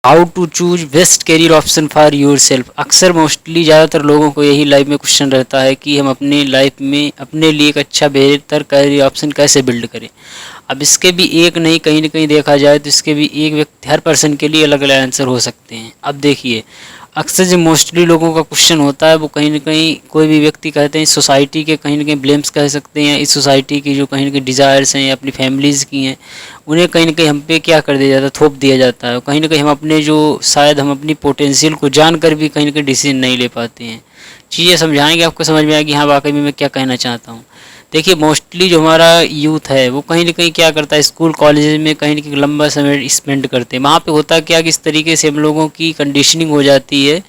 How to choose best career option for yourself. अक्सर mostly ज़्यादातर लोगों को यही लाइफ में क्वेश्चन रहता है कि हम अपनी लाइफ में अपने लिए एक अच्छा बेहतर करियर ऑप्शन कैसे बिल्ड करें। अब इसके भी एक नहीं, कहीं ना कहीं देखा जाए तो इसके भी एक व्यक्ति, हर पर्सन के लिए अलग अलग आंसर हो सकते हैं। अब देखिए, अक्सर जो मोस्टली लोगों का क्वेश्चन होता है वो कहीं ना कहीं कोई भी व्यक्ति कहते हैं सोसाइटी के कहीं ना कहीं ब्लेम्स कह सकते हैं, इस सोसाइटी की जो कहीं ना कहीं डिज़ायर्स हैं या अपनी फैमिलीज़ की हैं, उन्हें कहीं ना कहीं हम पे क्या कर दिया जाता है, थोप दिया जाता है। कहीं ना कहीं हम अपने जो शायद हम अपनी पोटेंशियल को जानकर भी कहीं ना कहीं डिसीजन नहीं ले पाते हैं। चीज़ें समझाएंगे, आपको समझ में आएगी हाँ वाकई में मैं क्या कहना चाहता हूँ। देखिए, मोस्टली जो हमारा यूथ है वो कहीं ना कहीं क्या करता है, स्कूल कॉलेज में कहीं ना कहीं लंबा समय स्पेंड करते हैं। वहाँ पे होता क्या कि इस तरीके से हम लोगों की कंडीशनिंग हो जाती है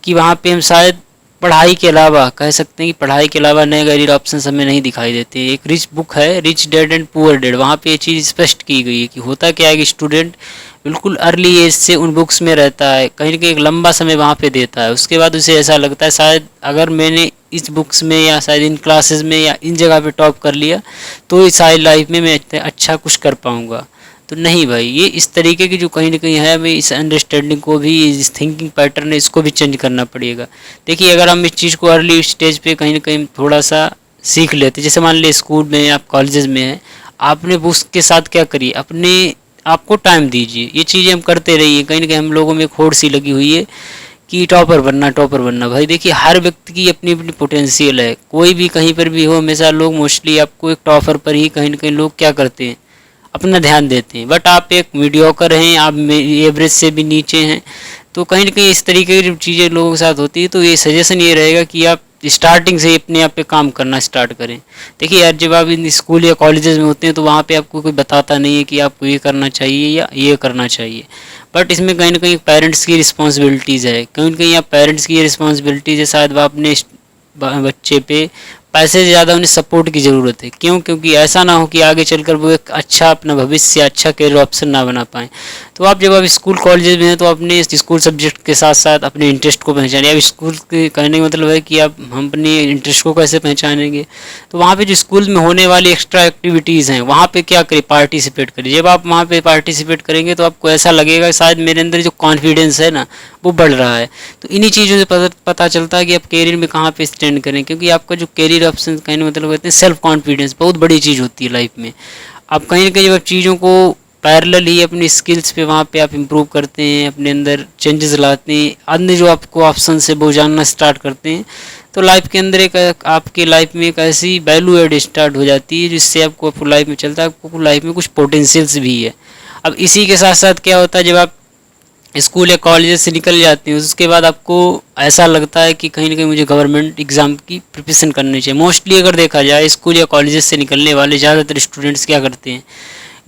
कि वहाँ पे हम शायद पढ़ाई के अलावा कह सकते हैं कि पढ़ाई के अलावा नए करियर ऑप्शन हमें नहीं दिखाई देते। एक रिच बुक है, rich dad and poor dad, वहाँ पे ये चीज़ स्पष्ट की गई है कि होता क्या है कि स्टूडेंट बिल्कुल अर्ली एज से उन बुक्स में रहता है, कहीं ना कहीं एक लंबा समय वहाँ पे देता है। उसके बाद उसे ऐसा लगता है शायद अगर मैंने इस बुक्स में या शायद इन क्लासेस में या इन जगह पे टॉप कर लिया तो इस सारी लाइफ में मैं अच्छा कुछ कर पाऊँगा। तो नहीं भाई, ये इस तरीके की जो कहीं ना कहीं है, हमें इस अंडरस्टैंडिंग को भी, इस थिंकिंग पैटर्न है, इसको भी चेंज करना पड़ेगा। देखिए, अगर हम इस चीज़ को अर्ली स्टेज पे कहीं ना कहीं थोड़ा सा सीख लेते, जैसे मान लीजिए स्कूल में आप कॉलेजेस में हैं, आपने बुक्स के साथ क्या करिए, अपने आपको टाइम दीजिए। ये चीज़ें हम करते रहिए। कहीं ना कहीं हम लोगों में एक होड़ सी लगी हुई है कि टॉपर बनना, टॉपर बनना। भाई देखिए, हर व्यक्ति की अपनी अपनी पोटेंशियल है, कोई भी कहीं पर भी हो, हमेशा लोग मोस्टली आपको एक टॉपर पर ही कहीं ना कहीं लोग क्या करते हैं, अपना ध्यान देते हैं। बट आप एक मीडियोकर हैं, आप एवरेज से भी नीचे हैं, तो कहीं ना कहीं इस तरीके की जब चीज़ें लोगों के साथ होती है तो ये सजेशन ये रहेगा कि आप स्टार्टिंग से ही अपने आप पे काम करना स्टार्ट करें। देखिए यार, जब आप इन स्कूल या कॉलेजेस में होते हैं तो वहाँ पे आपको कोई बताता नहीं है कि आपको ये करना चाहिए या ये करना चाहिए। बट इसमें कहीं ना कहीं पेरेंट्स की रिस्पॉन्सिबिलिटीज़ है, कहीं ना कहीं आप पेरेंट्स की रिस्पॉन्सिबिलिटीज़ है, शायद वह अपने बच्चे पे पैसे से ज़्यादा उन्हें सपोर्ट की ज़रूरत है। क्यों? क्योंकि ऐसा ना हो कि आगे चलकर वो एक अच्छा अपना भविष्य, अच्छा करियर ऑप्शन ना बना पाएँ। तो आप जब आप स्कूल कॉलेज में हैं तो अपने स्कूल सब्जेक्ट के साथ साथ अपने इंटरेस्ट को पहचानें। अब स्कूल के कहने का मतलब है कि आप हम अपने इंटरेस्ट को कैसे पहचानेंगे, तो वहाँ पे जो स्कूल में होने वाली एक्स्ट्रा एक्टिविटीज़ हैं वहाँ पे क्या करें, पार्टिसिपेट करिए। जब आप वहाँ पे पार्टिसिपेट करेंगे तो आपको ऐसा लगेगा शायद मेरे अंदर जो कॉन्फिडेंस है ना वो बढ़ रहा है। तो इन्हीं चीज़ों से पता चलता है कि आप करियर में कहाँ पे स्टैंड करें, क्योंकि आपका जो करियर ऑप्शन कहने मतलब कहते हैं सेल्फ कॉन्फिडेंस बहुत बड़ी चीज़ होती है लाइफ में। आप कहीं ना कहीं जब आप चीज़ों को पैरेलल ही अपनी स्किल्स पे वहाँ पे आप इम्प्रूव करते हैं, अपने अंदर चेंजेस लाते हैं, अन्य जो आपको ऑप्शन है वो जानना स्टार्ट करते हैं, तो लाइफ के अंदर एक आपकी लाइफ में एक ऐसी वैल्यू एड स्टार्ट हो जाती है जिससे आपको लाइफ में चलता है, आपको लाइफ में कुछ पोटेंशियल्स भी है। अब इसी के साथ साथ क्या होता है, जब आप स्कूल या कॉलेज से निकल जाते हैं उसके बाद आपको ऐसा लगता है कि कहीं ना कहीं मुझे गवर्नमेंट एग्ज़ाम की प्रिपरेशन करनी चाहिए। मोस्टली अगर देखा जाए स्कूल या कॉलेज से निकलने वाले ज़्यादातर स्टूडेंट्स क्या करते हैं,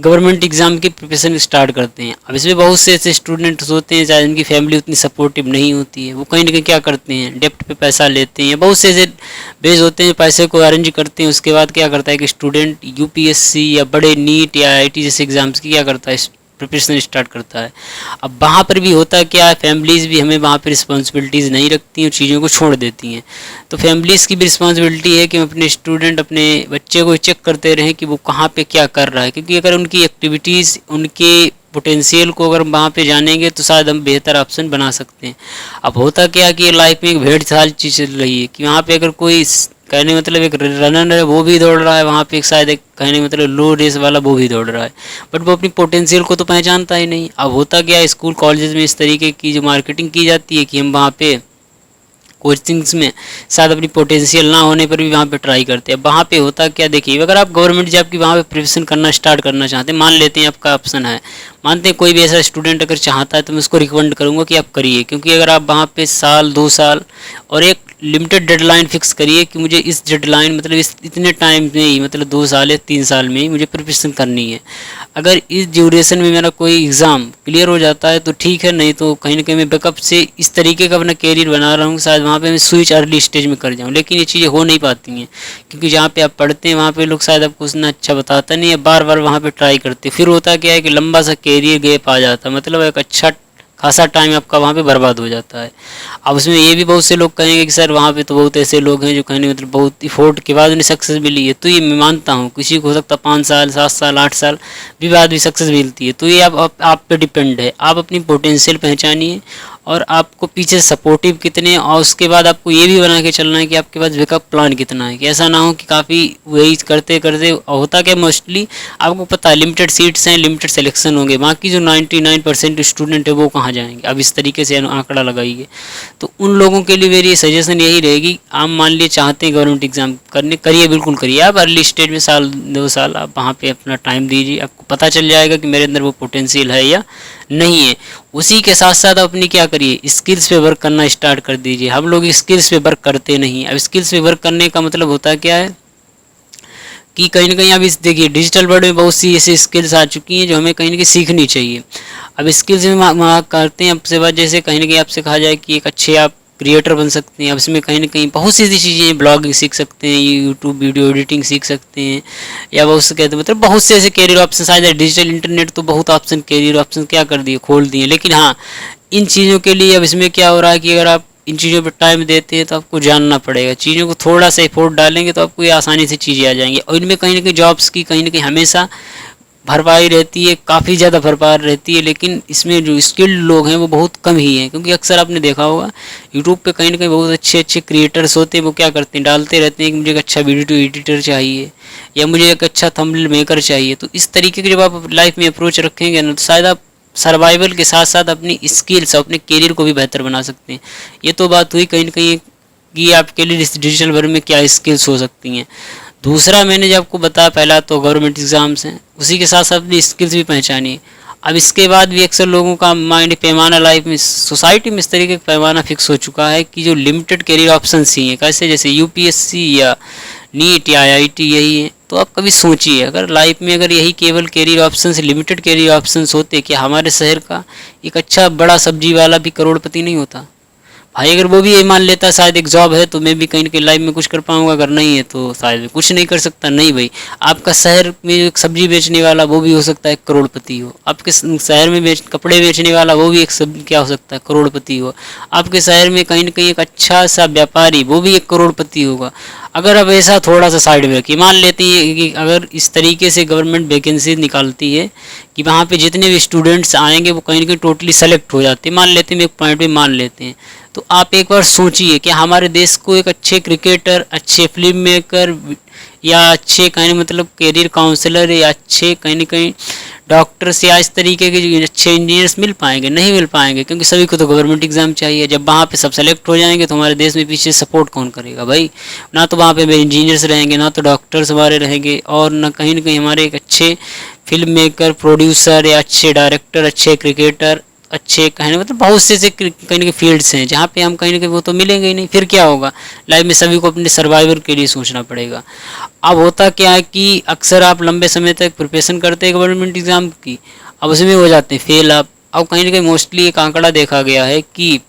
गवर्नमेंट एग्ज़ाम की प्रिपरेशन स्टार्ट करते हैं। अब इसमें बहुत से ऐसे स्टूडेंट्स होते हैं शायद उनकी फैमिली उतनी सपोर्टिव नहीं होती है, वो कहीं ना कहीं क्या करते हैं, डेप्ट पे पैसा लेते हैं। बहुत से ऐसे बेस होते हैं, पैसे को अरेंज करते हैं। उसके बाद क्या करता है कि स्टूडेंट यूपीएससी या बड़े नीट या आईआईटी जैसे एग्ज़ाम्स की क्या करता है, प्रिपरेशन स्टार्ट करता है। अब वहाँ पर भी होता क्या है, फैमिलीज़ भी हमें वहाँ पर रिस्पॉन्सिबिलिटीज़ नहीं रखती हैं, चीज़ों को छोड़ देती हैं। तो फैमिलीज़ की भी रिस्पॉन्सिबिलिटी है कि हम अपने स्टूडेंट, अपने बच्चे को चेक करते रहें कि वो कहाँ पे क्या कर रहा है, क्योंकि अगर उनकी एक्टिविटीज़, उनके पोटेंशियल को अगर हम वहाँ पे जानेंगे तो शायद हम बेहतर ऑप्शन बना सकते हैं। अब होता क्या है कि लाइफ में एक भेड़ चाल चीज़ चल रही है कि वहाँ पे अगर कोई कहने मतलब एक रनर है वो भी दौड़ रहा है, वहाँ पे एक शायद एक कहने मतलब लो रेस वाला वो भी दौड़ रहा है, बट वो अपनी पोटेंशियल को तो पहचानता ही नहीं। अब होता क्या है, स्कूल कॉलेजेस में इस तरीके की जो मार्केटिंग की जाती है कि हम वहाँ पे कोचिंग्स में शायद अपनी पोटेंशियल ना होने पर भी वहाँ पे ट्राई करते हैं। अब वहाँ पे होता क्या, देखिए अगर आप गवर्नमेंट जॉब की वहाँ पे प्रिपरेशन करना स्टार्ट करना चाहते हैं, मान लेते हैं आपका ऑप्शन है, मानते हैं कोई भी ऐसा स्टूडेंट अगर चाहता है तो मैं उसको रिकमेंड करूँगा कि आप करिए। क्योंकि अगर आप वहाँ पे साल 2 साल और एक लिमिटेड डेडलाइन फिक्स करिए कि मुझे इस डेडलाइन मतलब इस इतने टाइम में ही, मतलब 2 साल या 3 साल में ही मुझे प्रिपरेशन करनी है। अगर इस ड्यूरेशन में मेरा कोई एग्ज़ाम क्लियर हो जाता है तो ठीक है, नहीं तो कहीं ना कहीं मैं बैकअप से इस तरीके का अपना कैरियर बना रहा हूँ, शायद वहाँ पे मैं स्विच अर्ली स्टेज में कर जाऊँ। लेकिन ये चीज़ें हो नहीं पाती हैं क्योंकि जहाँ पे आप पढ़ते हैं वहाँ पे लोग शायद आपको उतना अच्छा बताता नहीं है, बार बार वहाँ पे ट्राई करते, फिर होता क्या है कि लंबा सा कैरियर गैप आ जाता है, मतलब एक अच्छा खासा टाइम आपका वहाँ पे बर्बाद हो जाता है। अब उसमें ये भी बहुत से लोग कहेंगे कि सर वहाँ पे तो बहुत ऐसे लोग हैं जो कहने मतलब बहुत इफोर्ट के बाद उन्हें सक्सेस मिली है, तो ये मैं मानता हूँ किसी को हो सकता है 5 साल 7 साल 8 साल भी बाद भी सक्सेस मिलती है। तो ये आप पे डिपेंड है, आप अपनी पोटेंशियल पहचानिए और आपको पीछे सपोर्टिव कितने, और उसके बाद आपको ये भी बना के चलना है कि आपके पास बैकअप प्लान कितना है, कि ऐसा ना हो कि काफ़ी वही करते करते होता क्या मोस्टली आपको पता है लिमिटेड सीट्स हैं, लिमिटेड सिलेक्शन होंगे, बाकी जो 99% स्टूडेंट है वो कहाँ जाएंगे। अब इस तरीके से आंकड़ा लगाइए। तो उन लोगों के लिए मेरी सजेशन यही रहेगी, आप मान लिए चाहते हैं गवर्नमेंट एग्जाम करने, करिए बिल्कुल करिए। आप अर्ली स्टेज में 1-2 साल आप वहाँ पे अपना टाइम दीजिए, आपको पता चल जाएगा कि मेरे अंदर वो पोटेंशियल है या नहीं है। उसी के साथ साथ अपनी क्या करिए, स्किल्स पे वर्क करना स्टार्ट कर दीजिए। हम लोग स्किल्स पे वर्क करते नहीं। अब स्किल्स पे वर्क करने का मतलब होता क्या है कि कहीं ना कहीं अब इस देखिए डिजिटल वर्ल्ड में बहुत सी ऐसी स्किल्स आ चुकी हैं जो हमें कहीं ना कहीं सीखनी चाहिए। अब स्किल्स में हम करते हैं आपसे बात, जैसे कहीं ना कहीं आपसे कहा जाए कि एक अच्छे आप क्रिएटर बन सकते हैं। अब इसमें कहीं ना कहीं बहुत सी ऐसी चीज़ें, ब्लॉगिंग सीख सकते हैं, यूट्यूब वीडियो एडिटिंग सीख सकते हैं, या बहुत से कहते हैं मतलब बहुत से ऐसे कैरियर ऑप्शन शायद है। डिजिटल इंटरनेट तो बहुत ऑप्शन कैरियर ऑप्शन क्या कर दिए, खोल दिए। लेकिन हाँ, इन चीज़ों के लिए अब इसमें क्या हो रहा है कि अगर आप इन चीज़ों पर टाइम देते हैं तो आपको जानना पड़ेगा, चीज़ों को थोड़ा सा एफोर्ट डालेंगे तो आपको ये आसानी से चीज़ें आ जाएंगी। और इनमें कहीं ना कहीं जॉब्स की कहीं ना कहीं हमेशा भरपाई रहती है, काफ़ी ज़्यादा भरपाई रहती है। लेकिन इसमें जो स्किल्ड लोग हैं वो बहुत कम ही हैं, क्योंकि अक्सर आपने देखा होगा यूट्यूब पे कहीं ना कहीं बहुत अच्छे अच्छे क्रिएटर्स होते हैं, वो क्या करते हैं, डालते रहते हैं कि मुझे एक अच्छा वीडियो एडिटर चाहिए या मुझे एक अच्छा थंबनेल मेकर चाहिए। तो इस तरीके के जब आप लाइफ में अप्रोच रखेंगे ना, तो शायद आप सर्वाइवल के साथ साथ अपनी स्किल्स अपने करियर को भी बेहतर बना सकते हैं। ये तो बात हुई कहीं ना कहीं कि आपके लिए डिजिटल वर्ल्ड में क्या स्किल्स हो सकती हैं। दूसरा मैंने जो आपको बताया, पहला तो गवर्नमेंट एग्ज़ाम्स हैं, उसी के साथ साथ अपनी स्किल्स भी पहचानिए। अब इसके बाद भी अक्सर लोगों का माइंड पैमाना लाइफ में सोसाइटी में इस तरीके का पैमाना फिक्स हो चुका है कि जो लिमिटेड करियर ऑप्शंस ही हैं, कैसे जैसे यूपीएससी या नीट या आईआईटी यही है। तो आप कभी सोचिए, अगर लाइफ में अगर यही केवल career options, limited career options होते, कि हमारे शहर का एक अच्छा बड़ा सब्जी वाला भी करोड़पति नहीं होता भाई। अगर वो भी ये मान लेता शायद एक जॉब है तो मैं भी कहीं ना कहीं लाइफ में कुछ कर पाऊंगा, अगर नहीं है तो शायद मैं कुछ नहीं कर सकता। नहीं भाई, आपका शहर में एक सब्जी बेचने वाला वो भी हो सकता है करोड़पति हो, आपके शहर में कपड़े बेचने वाला वो भी एक सब क्या हो सकता है, करोड़पति हो। आपके शहर में कहीं ना कहीं एक अच्छा सा व्यापारी वो भी एक करोड़पति होगा। अगर अब ऐसा थोड़ा सा साइड में रखिए, मान लेते हैं कि अगर इस तरीके से गवर्नमेंट वैकेंसी निकालती है कि वहाँ पे जितने भी स्टूडेंट्स आएंगे वो कहीं ना कहीं टोटली सेलेक्ट हो जाते हैं, मान लेते हैं, एक पॉइंट पे मान लेते हैं, तो आप एक बार सोचिए कि हमारे देश को एक अच्छे क्रिकेटर, अच्छे फिल्म मेकर या अच्छे कहीं मतलब करियर काउंसलर या अच्छे कहीं ना कहीं डॉक्टर्स या इस तरीके के जो अच्छे इंजीनियर्स मिल पाएंगे? नहीं मिल पाएंगे, क्योंकि सभी को तो गवर्नमेंट एग्जाम चाहिए। जब वहाँ पे सब सेलेक्ट हो जाएंगे तो हमारे देश में पीछे सपोर्ट कौन करेगा भाई? ना तो वहाँ पे इंजीनियर्स रहेंगे, ना तो डॉक्टर्स हमारे रहेंगे, और ना कहीं ना कहीं हमारे एक अच्छे फिल्म मेकर, प्रोड्यूसर या अच्छे डायरेक्टर, अच्छे क्रिकेटर, अच्छे कहने मतलब बहुत से कहीं ना कहीं फील्ड्स हैं जहाँ पे हम कहीं ना कहीं वो तो मिलेंगे ही नहीं। फिर क्या होगा लाइफ में? सभी को अपने सर्वाइवल के लिए सोचना पड़ेगा। अब होता क्या है कि अक्सर आप लंबे समय तक प्रिपरेशन करते हैं गवर्नमेंट एग्ज़ाम की, अब उसमें हो जाते हैं फेल आप। अब कहीं ना कहीं मोस्टली एक आंकड़ा देखा गया है कि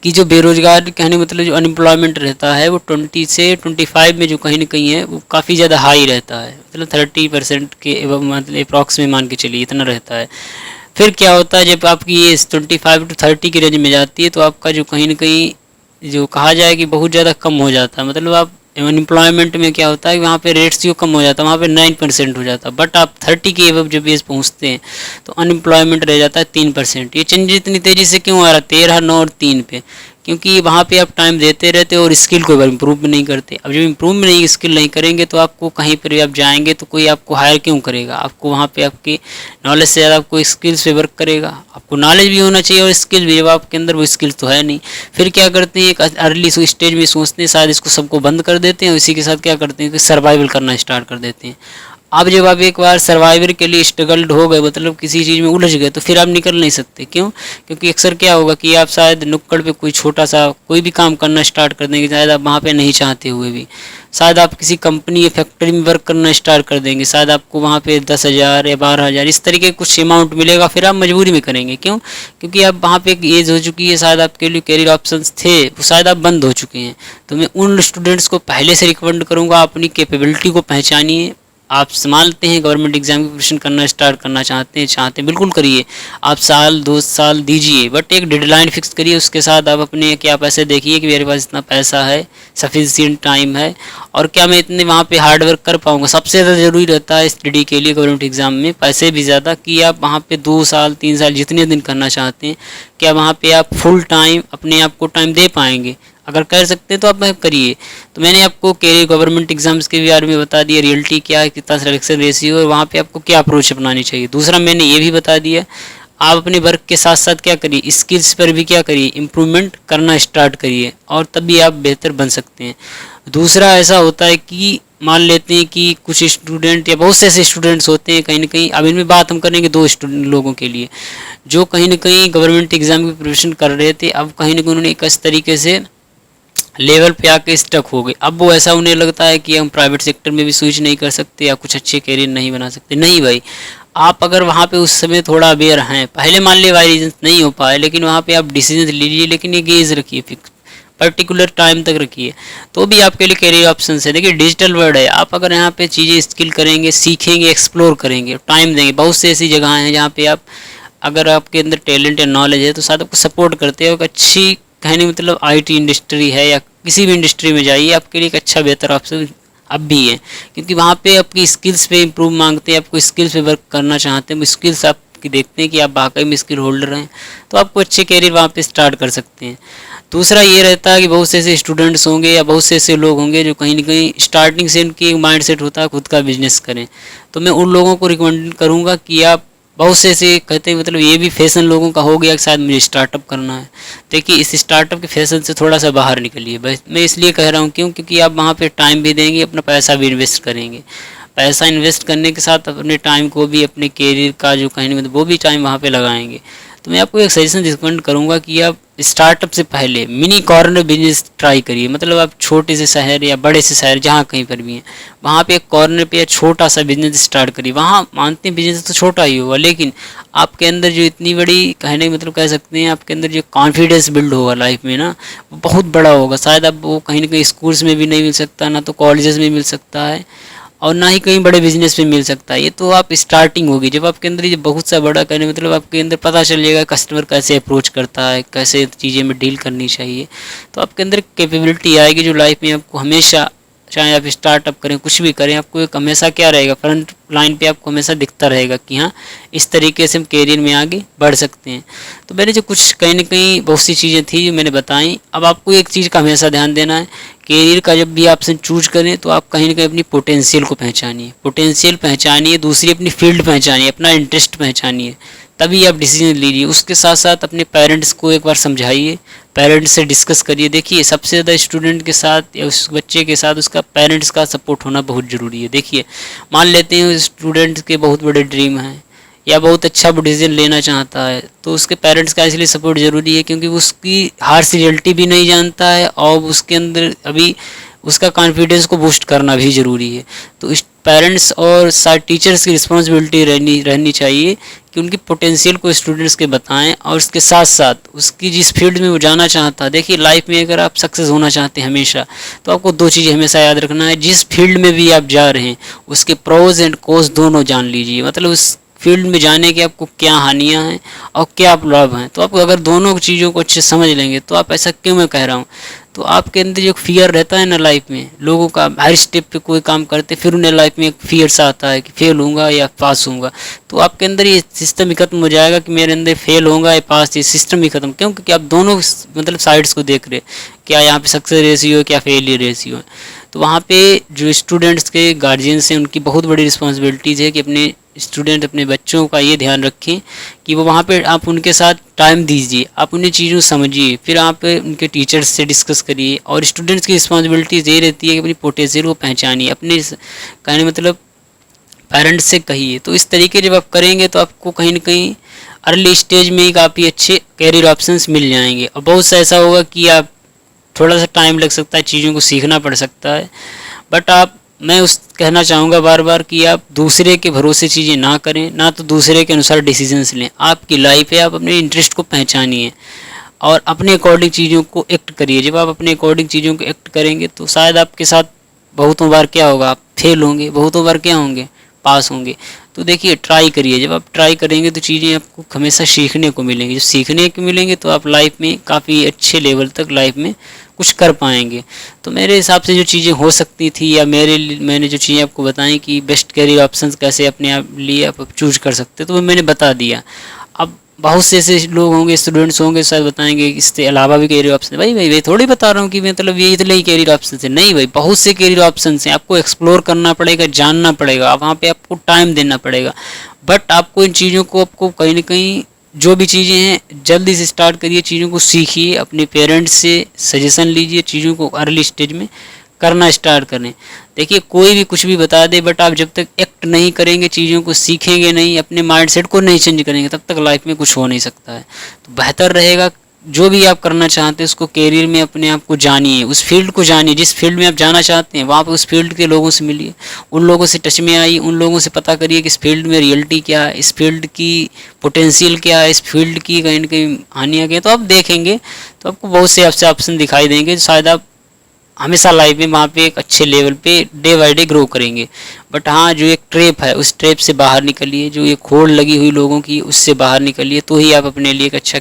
जो बेरोजगार कहने मतलब जो अनएम्प्लॉयमेंट रहता है वो 20 से 25 में जो कहीं ना कहीं है वो काफ़ी ज़्यादा हाई रहता है, मतलब 30% के मतलब अप्रॉक्स में मान के चलिए इतना रहता है। फिर क्या होता है जब आपकी ये 25 to 30 की रेंज में जाती है तो आपका जो कहीं ना कहीं जो कहा जाए कि बहुत ज़्यादा कम हो जाता है, मतलब आप अनएम्प्लॉयमेंट में क्या होता है कि वहाँ पे रेट्स कम हो जाता है, वहाँ पे 9% हो जाता है। बट आप 30 के एबव जब एज पहुँचते हैं तो अनएम्प्लॉयमेंट रह जाता है 3%। ये चेंज इतनी तेज़ी से क्यों आ रहा है 13, 9 और 3 पे? क्योंकि वहाँ पे आप टाइम देते रहते और स्किल को इम्प्रूव नहीं करते। अब जब इम्प्रूव नहीं स्किल नहीं करेंगे तो आपको कहीं पर भी आप जाएंगे तो कोई आपको हायर क्यों करेगा? आपको वहाँ पे आपके नॉलेज से ज़्यादा आपको स्किल्स पे वर्क करेगा। आपको नॉलेज भी होना चाहिए और स्किल भी, जब आपके अंदर वो स्किल्स तो है नहीं। फिर क्या करते हैं, एक अर्ली स्टेज में सोचते हैं शायद इसको सबको बंद कर देते हैं, इसी के साथ क्या करते हैं कि सर्वाइवल करना स्टार्ट कर देते हैं। अब जब आप एक बार सर्वाइवर के लिए स्ट्रगल्ड हो गए, मतलब किसी चीज़ में उलझ गए, तो फिर आप निकल नहीं सकते। क्यों? क्योंकि अक्सर क्या होगा कि आप शायद नुक्कड़ पे कोई छोटा सा कोई भी काम करना स्टार्ट कर देंगे, शायद आप वहाँ पे नहीं चाहते हुए भी। शायद आप किसी कंपनी या फैक्ट्री में वर्क करना स्टार्ट कर देंगे, शायद आपको वहाँ पे 10,000 या 12,000 इस तरीके कुछ अमाउंट मिलेगा, फिर आप मजबूरी में करेंगे। क्यों? क्योंकि अब वहाँ पे एक एज हो चुकी है, शायद आपके लिए कैरियर ऑप्शंस थे वो शायद आप बंद हो चुके हैं। तो मैं उन स्टूडेंट्स को पहले से रिकमेंड करूँगा, अपनी कैपेबिलिटी को पहचानिए, आप संभालते हैं, गवर्नमेंट एग्जाम की प्रिपरेशन करना स्टार्ट करना चाहते हैं बिल्कुल करिए। आप साल 2 साल दीजिए, बट एक डेडलाइन फिक्स करिए। उसके साथ आप अपने क्या पैसे देखिए कि मेरे पास इतना पैसा है, सफिशिएंट टाइम है, और क्या मैं इतने वहाँ पे हार्ड वर्क कर पाऊँगा। सबसे ज़्यादा ज़रूरी रहता है स्टडी के लिए गवर्नमेंट एग्जाम में, पैसे भी ज़्यादा, कि आप वहाँ पे 2 साल 3 साल जितने दिन करना चाहते हैं, क्या वहाँ पे आप फुल टाइम अपने आप को टाइम दे पाएंगे। अगर कर सकते हैं तो आप करिए। तो मैंने आपको कैरियर गवर्नमेंट एग्जाम्स के बारे में बता दिया, रियलिटी क्या है, कितना सिलेक्शन रेशियो है, और वहाँ पे आपको क्या अप्रोच अपनानी चाहिए। दूसरा मैंने ये भी बता दिया, आप अपने वर्क के साथ साथ क्या करिए, स्किल्स पर भी क्या करिए, इम्प्रूवमेंट करना स्टार्ट करिए, और तभी आप बेहतर बन सकते हैं। दूसरा ऐसा होता है कि मान लेते हैं कि कुछ स्टूडेंट या बहुत से ऐसे स्टूडेंट्स होते हैं कहीं ना कहीं, अब इनमें बात हम करेंगे 2 लोगों के लिए, जो कहीं ना कहीं गवर्नमेंट एग्जाम की प्रिपरेशन कर रहे थे, अब कहीं ना कहीं उन्होंने इस तरीके से लेवल पे आके स्टक हो गए। अब वो ऐसा उन्हें लगता है कि हम प्राइवेट सेक्टर में भी स्विच नहीं कर सकते या कुछ अच्छे कैरियर नहीं बना सकते। नहीं भाई, आप अगर वहाँ पे उस समय थोड़ा अवेयर हैं, पहले मान लिया बाई रीजन नहीं हो पाए, लेकिन वहाँ पे आप डिसीजन लीजिए, लेकिन ये गेज रखिए, फिक्स पर्टिकुलर टाइम तक रखिए, तो भी आपके लिए कैरियर ऑप्शन है। देखिए डिजिटल वर्ल्ड है, आप अगर यहाँ पे चीज़ें स्किल करेंगे, सीखेंगे, एक्सप्लोर करेंगे, टाइम देंगे, बहुत से ऐसी जगह हैं जहाँ पे आप, अगर आपके अंदर टैलेंट या नॉलेज है तो साथ आपको सपोर्ट करते हैं। एक अच्छी कहने मतलब आईटी इंडस्ट्री है या किसी भी इंडस्ट्री में जाइए, आपके लिए एक अच्छा बेहतर ऑप्शन अब भी है, क्योंकि वहाँ पे आपकी स्किल्स पे इम्प्रूव मांगते हैं, आपको स्किल्स पे वर्क करना चाहते हैं, स्किल्स आपकी देखते हैं कि आप वाकई में स्किल होल्डर हैं, तो आपको अच्छे कैरियर वहाँ पे स्टार्ट कर सकते हैं। दूसरा ये रहता है कि बहुत से ऐसे स्टूडेंट्स होंगे या बहुत से ऐसे लोग होंगे जो कहीं ना कहीं स्टार्टिंग से उनकी एक माइंड सेट होता है खुद का बिजनेस करें, तो मैं उन लोगों को रिकमेंड करूँगा कि आप, बहुत से ऐसे कहते हैं मतलब ये भी फैशन लोगों का हो गया कि शायद मुझे स्टार्टअप करना है। देखिए इस स्टार्टअप के फैशन से थोड़ा सा बाहर निकलिए, बस मैं इसलिए कह रहा हूँ क्यों, क्योंकि आप वहाँ पे टाइम भी देंगे, अपना पैसा भी इन्वेस्ट करेंगे। पैसा इन्वेस्ट करने के साथ अपने टाइम को भी, अपने कैरियर का जो कहने मतलब वो भी टाइम वहाँ पे लगाएंगे। तो मैं आपको एक सजेशन रिकमेंड करूँगा कि आप स्टार्टअप से पहले मिनी कॉर्नर बिजनेस ट्राई करिए। मतलब आप छोटे से शहर या बड़े से शहर जहाँ कहीं पर भी हैं, वहाँ पे एक कॉर्नर पे या छोटा सा बिजनेस स्टार्ट करिए। वहाँ मानते हैं बिजनेस तो छोटा ही होगा, लेकिन आपके अंदर जो इतनी बड़ी कहने मतलब कह सकते हैं, आपके अंदर जो कॉन्फिडेंस बिल्ड होगा लाइफ में ना, वो बहुत बड़ा होगा। शायद अब वो कहीं ना कहीं स्कूल्स में भी नहीं मिल सकता, ना तो कॉलेजेस में मिल सकता है, और ना ही कहीं बड़े बिजनेस में मिल सकता है। ये तो आप स्टार्टिंग होगी जब आपके अंदर ये बहुत सा बड़ा कहने मतलब आपके अंदर पता चल जाएगा कस्टमर कैसे अप्रोच करता है, कैसे चीज़ें में डील करनी चाहिए, तो आपके अंदर कैपेबिलिटी आएगी जो लाइफ में आपको हमेशा, चाहे आप स्टार्टअप करें कुछ भी करें, आपको एक हमेशा क्या रहेगा, फ्रंट लाइन पे आपको हमेशा दिखता रहेगा कि हाँ इस तरीके से हम कैरियर में आगे बढ़ सकते हैं। तो मैंने जो कुछ कहीं ना कहीं बहुत सी चीज़ें थी जो मैंने बताई। अब आपको एक चीज़ का हमेशा ध्यान देना है, कैरियर का जब भी ऑप्शन चूज करें तो आप कहीं ना कहीं अपनी पोटेंशियल को पहचानिए, दूसरी अपनी फील्ड पहचानिए, अपना इंटरेस्ट पहचानिए, तभी आप डिसीजन लीजिए। उसके साथ साथ अपने पेरेंट्स को एक बार समझाइए, पेरेंट्स से डिस्कस करिए। देखिए सबसे ज़्यादा स्टूडेंट के साथ या उस बच्चे के साथ उसका पेरेंट्स का सपोर्ट होना बहुत ज़रूरी है। देखिए मान लेते हैं स्टूडेंट के बहुत बड़े ड्रीम हैं या बहुत अच्छा वो डिसीजन लेना चाहता है, तो उसके पेरेंट्स का इसलिए सपोर्ट ज़रूरी है क्योंकि उसकी हार्श रियलिटी भी नहीं जानता है, और उसके अंदर अभी उसका कॉन्फिडेंस को बूस्ट करना भी ज़रूरी है। तो इस पेरेंट्स और साथ टीचर्स की रिस्पॉन्सिबिलिटी रहनी चाहिए कि उनकी पोटेंशियल को स्टूडेंट्स के बताएं, और उसके साथ साथ उसकी जिस फील्ड में वो जाना चाहता है। देखिए लाइफ में अगर आप सक्सेस होना चाहते हैं हमेशा, तो आपको 2 चीज़ें हमेशा याद रखना है, जिस फील्ड में भी आप जा रहे हैं उसके प्रोज एंड कॉन्स दोनों जान लीजिए। मतलब उस फील्ड में जाने के आपको क्या हानियाँ हैं और क्या लाभ हैं। तो आप अगर दोनों चीज़ों को अच्छे समझ लेंगे, तो आप ऐसा क्यों मैं कह रहा हूँ, तो आपके अंदर जो फियर रहता है ना लाइफ में, लोगों का हर स्टेप पे कोई काम करते फिर उन्हें लाइफ में एक फियर सा आता है कि फेल होऊंगा या पास होऊंगा, तो आपके अंदर ये सिस्टम ही खत्म हो जाएगा कि मेरे अंदर फेल होगा या पास, ये सिस्टम ही खत्म। क्यों? क्योंकि आप दोनों मतलब साइड्स को देख रहे, क्या यहाँ पे सक्सेस रेशियो है, क्या फेलियर रेशियो है। तो वहाँ पे जो स्टूडेंट्स के गार्जियंस हैं उनकी बहुत बड़ी रिस्पॉन्सिबिलिटीज़ है कि अपने स्टूडेंट, अपने बच्चों का ये ध्यान रखें कि वो वहाँ पे आप उनके साथ टाइम दीजिए, आप उन्हें चीज़ों समझिए, फिर आप उनके टीचर्स से डिस्कस करिए। और स्टूडेंट्स की रिस्पॉन्सिबिलिटीज़ ये रहती है कि अपनी पोटेंशियल को पहचानिए, अपने कहने मतलब पेरेंट्स से कहिए। तो इस तरीके जब आप करेंगे तो आपको कहीं ना कहीं अर्ली स्टेज में ही काफ़ी अच्छे कैरियर ऑप्शंस मिल जाएंगे। और बहुत सा ऐसा होगा कि आप थोड़ा सा टाइम लग सकता है, चीज़ों को सीखना पड़ सकता है, बट मैं उस कहना चाहूँगा बार बार कि आप दूसरे के भरोसे चीज़ें ना करें, ना तो दूसरे के अनुसार डिसीजंस लें। आपकी लाइफ है, आप अपने इंटरेस्ट को पहचानिए और अपने अकॉर्डिंग चीज़ों को एक्ट करिए। जब आप अपने अकॉर्डिंग चीज़ों को एक्ट करेंगे तो शायद आपके साथ बहुतों बार क्या होगा, आप फेल होंगे, बहुतों बार क्या होंगे, पास होंगे। तो देखिए ट्राई करिए, जब आप ट्राई करेंगे तो चीज़ें आपको हमेशा सीखने को मिलेंगी, जो सीखने को मिलेंगे तो आप लाइफ में काफ़ी अच्छे लेवल तक लाइफ में कुछ कर पाएंगे। तो मेरे हिसाब से जो चीज़ें हो सकती थी या मैंने जो चीज़ें आपको बताई कि बेस्ट करियर ऑप्शंस कैसे अपने आप लिए आप चूज कर सकते हो, तो वो मैंने बता दिया। अब बहुत से ऐसे लोग होंगे, स्टूडेंट्स होंगे, शायद बताएंगे कि इसके अलावा भी करियर ऑप्शन है। भाई थोड़ी बता रहा हूँ कि मतलब ये इतने ही करियर ऑप्शन है, नहीं भाई, बहुत से करियर ऑप्शन हैं। आपको एक्सप्लोर करना पड़ेगा, जानना पड़ेगा, वहाँ पे आपको टाइम देना पड़ेगा। बट आपको इन चीज़ों को आपको कहीं ना कहीं जो भी चीज़ें हैं जल्दी से स्टार्ट करिए, चीज़ों को सीखिए, अपने पेरेंट्स से सजेशन लीजिए, चीज़ों को अर्ली स्टेज में करना स्टार्ट करें। देखिए कोई भी कुछ भी बता दे, बट आप जब तक एक्ट नहीं करेंगे, चीज़ों को सीखेंगे नहीं, अपने माइंडसेट को नहीं चेंज करेंगे, तब तक लाइफ में कुछ हो नहीं सकता है। तो बेहतर रहेगा जो भी आप करना चाहते हैं उसको कैरियर में अपने आप को जानिए, उस फील्ड को जानिए, जिस फील्ड में आप जाना चाहते हैं वहाँ पर उस फील्ड के लोगों से मिलिए, उन लोगों से टच में आइए, उन लोगों से पता करिए कि इस फील्ड में रियलिटी क्या है, इस फील्ड की पोटेंशियल क्या है, इस फील्ड की कहीं ना कहीं हानियाँ क्या है। तो आप देखेंगे तो आपको बहुत से आपसे ऑप्शन दिखाई देंगे, शायद आप हमेशा लाइफ में वहाँ पे एक अच्छे लेवल पे डे बाई डे ग्रो करेंगे। बट हाँ, जो एक ट्रैप है उस ट्रैप से बाहर निकलिए, जो एक होड़ लगी हुई लोगों की उससे बाहर निकलिए, तो ही आप अपने लिए एक अच्छा